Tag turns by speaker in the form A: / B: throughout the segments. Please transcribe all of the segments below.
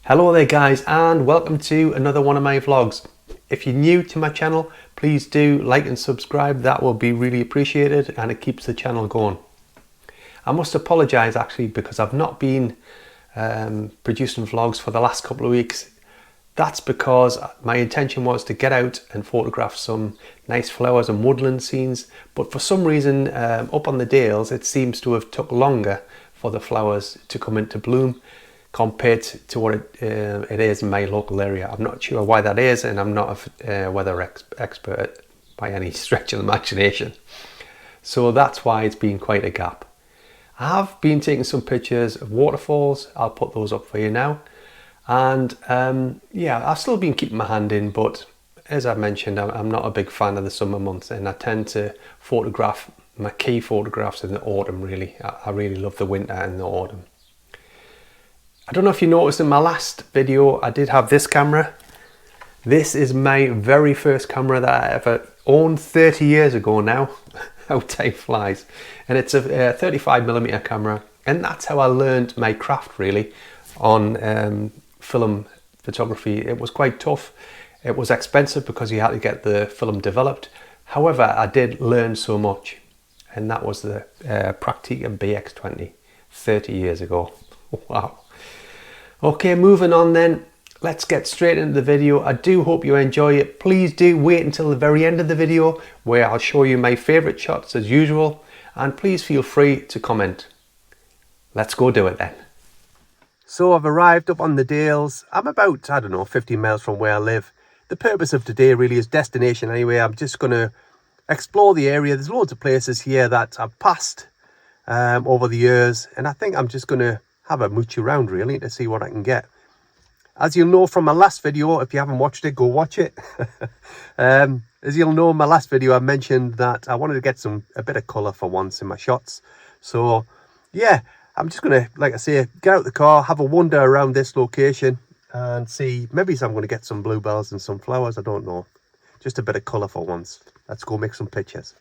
A: Hello there guys, and welcome to another one of my vlogs. If you're new to my channel, please do like and subscribe. That will be really appreciated and it keeps the channel going. I must apologise actually because I've not been producing vlogs for the last couple of weeks. That's because my intention was to get out and photograph some nice flowers and woodland scenes, but for some reason up on the Dales it seems to have took longer for the flowers to come into bloom compared to what it is in my local area. I'm not sure why that is, and I'm not a weather expert by any stretch of the imagination. So that's why it's been quite a gap. I have been taking some pictures of waterfalls. I'll put those up for you now. And yeah, I've still been keeping my hand in, but as I mentioned, I'm not a big fan of the summer months, and I tend to photograph my key photographs in the autumn really. I really love the winter and the autumn. I don't know if you noticed in my last video, I did have this camera. This is my very first camera that I ever owned 30 years ago now. How time flies. And it's a 35mm camera. And that's how I learned my craft really on film photography. It was quite tough. It was expensive because you had to get the film developed. However, I did learn so much. And that was the Breathtaking BX20 30 years ago. Wow. Okay, moving on then, let's get straight into the video. I do hope you enjoy it. Please do wait until the very end of the video where I'll show you my favourite shots as usual, and please feel free to comment. Let's go do it then. So I've arrived up on the Dales. I'm about, I don't know, 15 miles from where I live. The purpose of today really is destination anyway. I'm just going to explore the area. There's loads of places here that I've passed over the years, and I think I'm just going to have a mooch around really to see what I can get. As you'll know from my last video, if you haven't watched it, go watch it. As you'll know in my last video, I mentioned that I wanted to get a bit of colour for once in my shots. So yeah, I'm just gonna, like I say, get out the car, have a wander around this location and see, maybe I'm gonna get some bluebells and some flowers, I don't know. Just a bit of colour for once. Let's go make some pictures.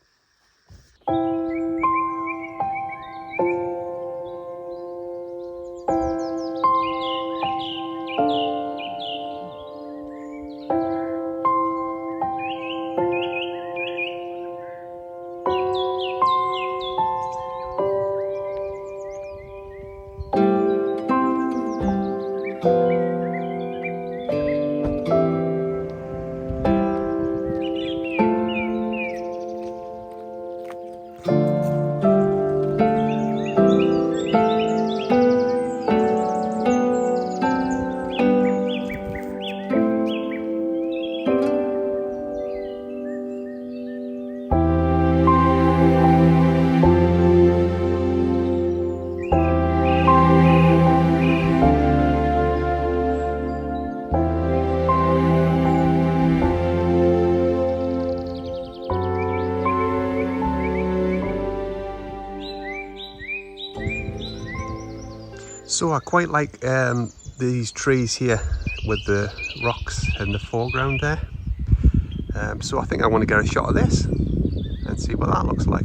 A: So I quite like these trees here with the rocks in the foreground there. So I think I want to get a shot of this and see what that looks like.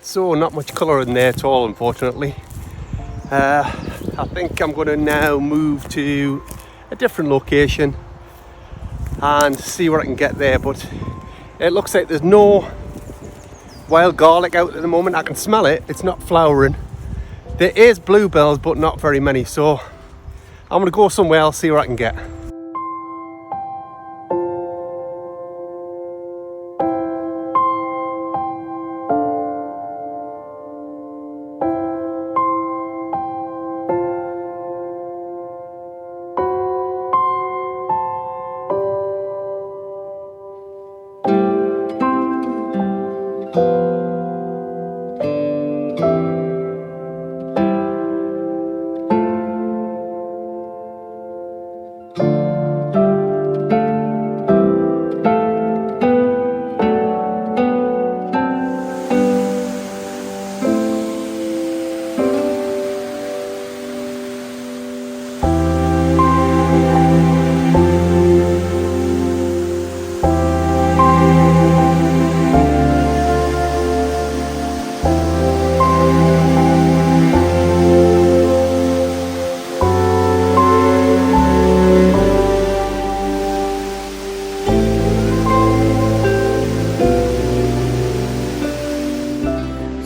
A: So not much colour in there at all, unfortunately. I think I'm going to now move to a different location and see what I can get there. But it looks like there's no wild garlic out at the moment. I can smell it, it's not flowering. There is bluebells, but not very many, so I'm gonna go somewhere else, see what I can get.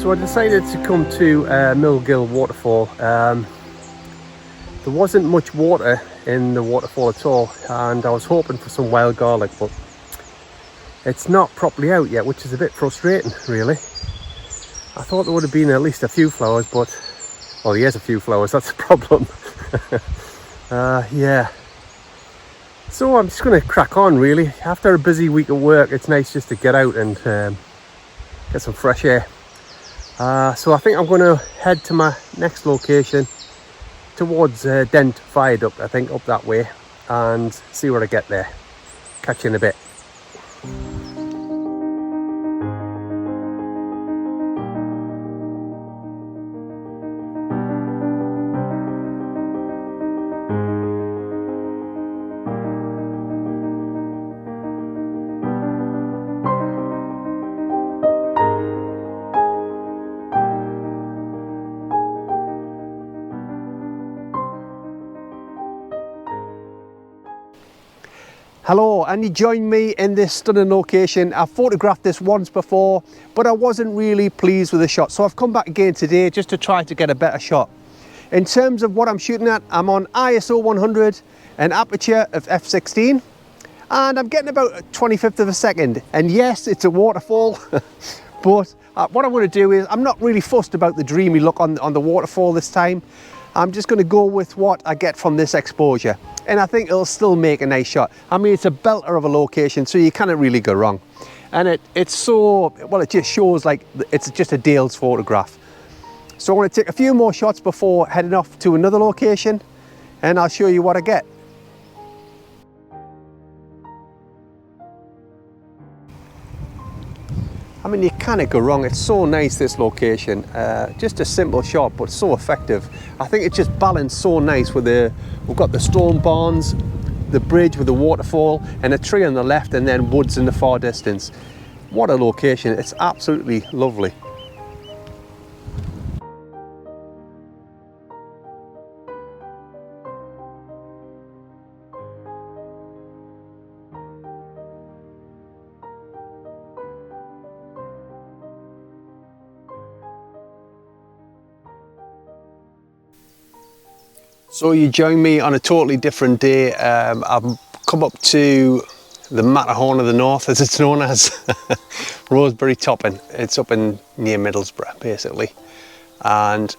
A: So I decided to come to Millgill waterfall. There wasn't much water in the waterfall at all, and I was hoping for some wild garlic, but it's not properly out yet, which is a bit frustrating really. I thought there would have been at least a few flowers, but well, yes, a few flowers, that's a problem. Yeah, so I'm just going to crack on really. After a busy week at work, it's nice just to get out and get some fresh air. So I think I'm going to head to my next location towards Dent Viaduct, I think, up that way, and see what I get there. Catch you in a bit. Hello, and you join me in this stunning location. I've photographed this once before, but I wasn't really pleased with the shot, so I've come back again today just to try to get a better shot. In terms of what I'm shooting at, I'm on ISO 100, an aperture of f/16, and I'm getting about a 25th of a second. And yes, it's a waterfall, but what I'm going to do is, I'm not really fussed about the dreamy look on the waterfall this time. I'm just going to go with what I get from this exposure, and I think it'll still make a nice shot. I mean, it's a belter of a location, so you can't really go wrong. And it's so, well, it just shows like it's just a Dales photograph. So I'm going to take a few more shots before heading off to another location, and I'll show you what I get. I mean, you can't go wrong. It's so nice, this location. Just a simple shot, but so effective. I think it's just balanced so nice with we've got the stone barns, the bridge with the waterfall, and a tree on the left, and then woods in the far distance. What a location. It's absolutely lovely. So you join me on a totally different day. I've come up to the Matterhorn of the North, as it's known as, Roseberry Topping. It's up in near Middlesbrough, basically. And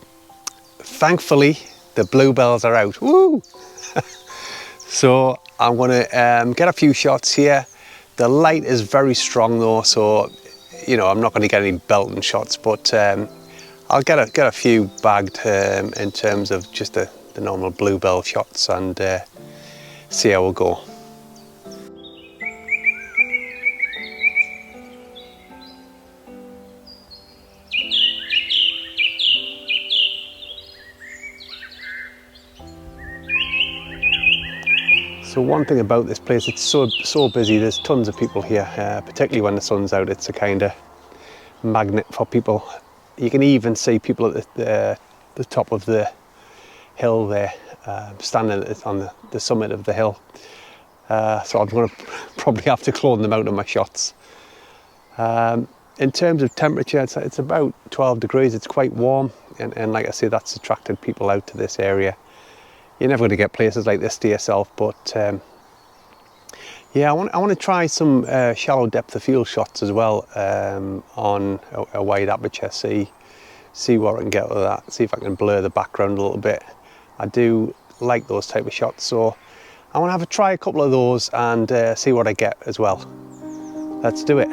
A: thankfully, the bluebells are out. Woo! So I'm going to get a few shots here. The light is very strong though, so you know I'm not going to get any belting shots, but I'll get a few bagged in terms of just the normal bluebell shots, and see how we'll go. So one thing about this place, it's so busy. There's tons of people here, particularly when the sun's out. It's a kind of magnet for people. You can even see people at the top of the hill there, standing on the summit of the hill. so I'm going to probably have to clone them out of my shots. In terms of temperature, it's about 12 degrees. It's quite warm, and like I say, that's attracted people out to this area. You're never going to get places like this to yourself, but yeah, I want to try some shallow depth of field shots as well, on a wide aperture. See what I can get with that. See if I can blur the background a little bit. I do like those type of shots, so I want to try a couple of those and see what I get as well. Let's do it.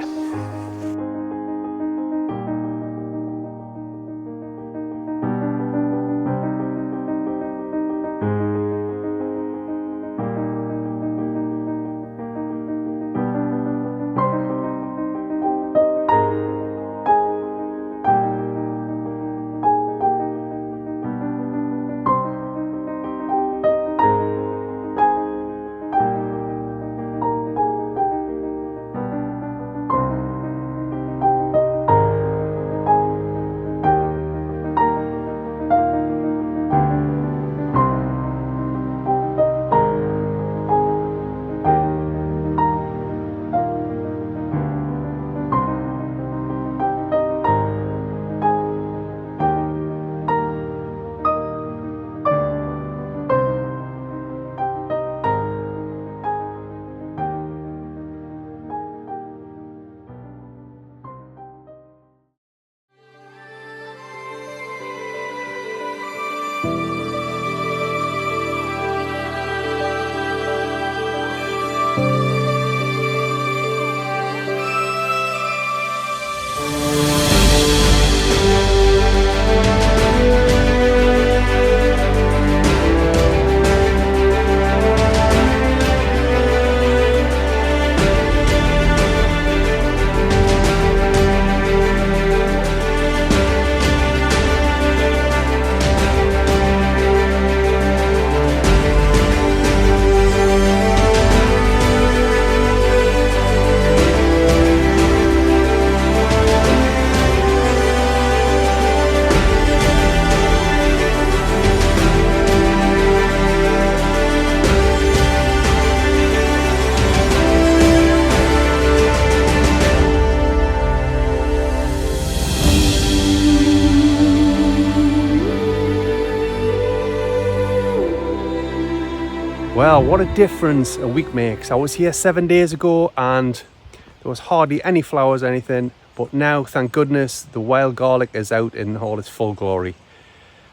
A: Well, what a difference a week makes. I was here 7 days ago and there was hardly any flowers or anything, but now, thank goodness, the wild garlic is out in all its full glory.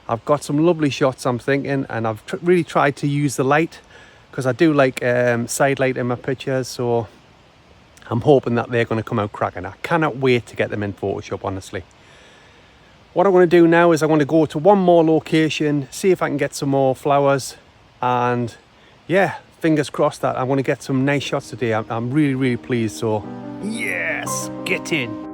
A: I've got some lovely shots, I'm thinking, and I've really tried to use the light because I do like side light in my pictures, so I'm hoping that they're going to come out cracking. I cannot wait to get them in Photoshop, honestly. What I want to do now is I want to go to one more location, see if I can get some more flowers, and yeah, fingers crossed that I want to get some nice shots today. I'm really, really pleased, so yes, get in.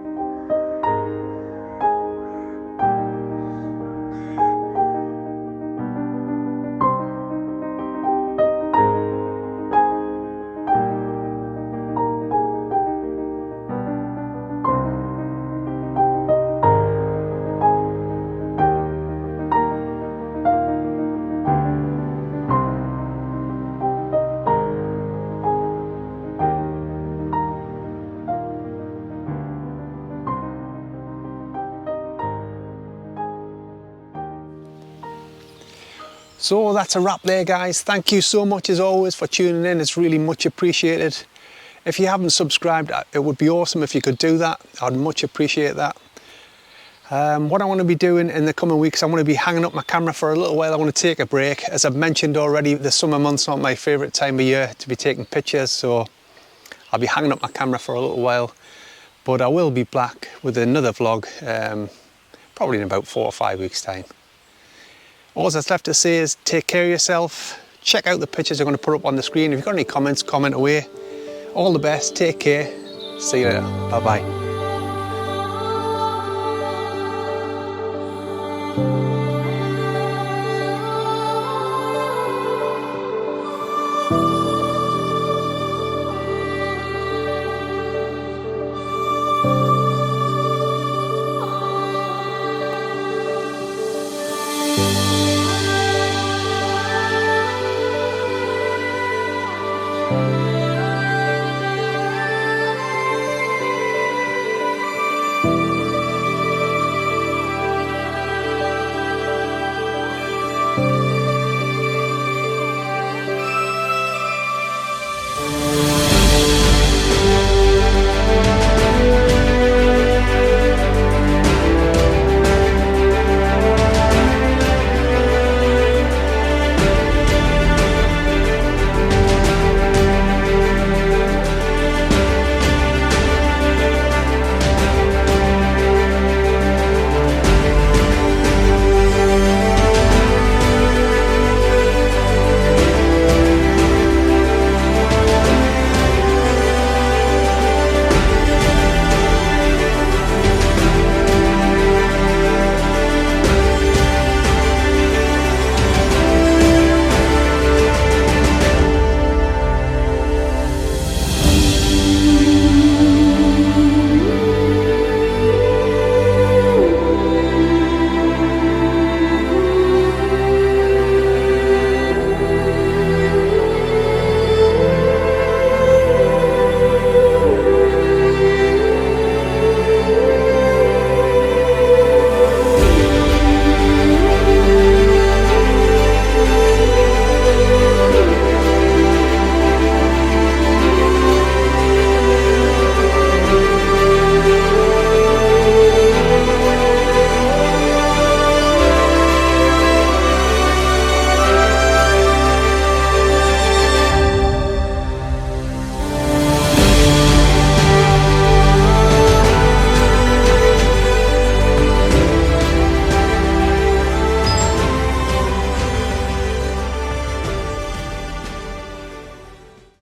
A: So that's a wrap there, guys. Thank you so much as always for tuning in. It's really much appreciated. If you haven't subscribed, it would be awesome if you could do that. I'd much appreciate that. What I want to be doing in the coming weeks, I want to be hanging up my camera for a little while. I want to take a break. As I've mentioned already, the summer months aren't my favourite time of year to be taking pictures, so I'll be hanging up my camera for a little while. But I will be back with another vlog, probably in about 4 or 5 weeks' time. All that's left to say is take care of yourself. Check out the pictures I'm going to put up on the screen. If you've got any comments, comment away. All the best. Take care. See you later. Bye-bye.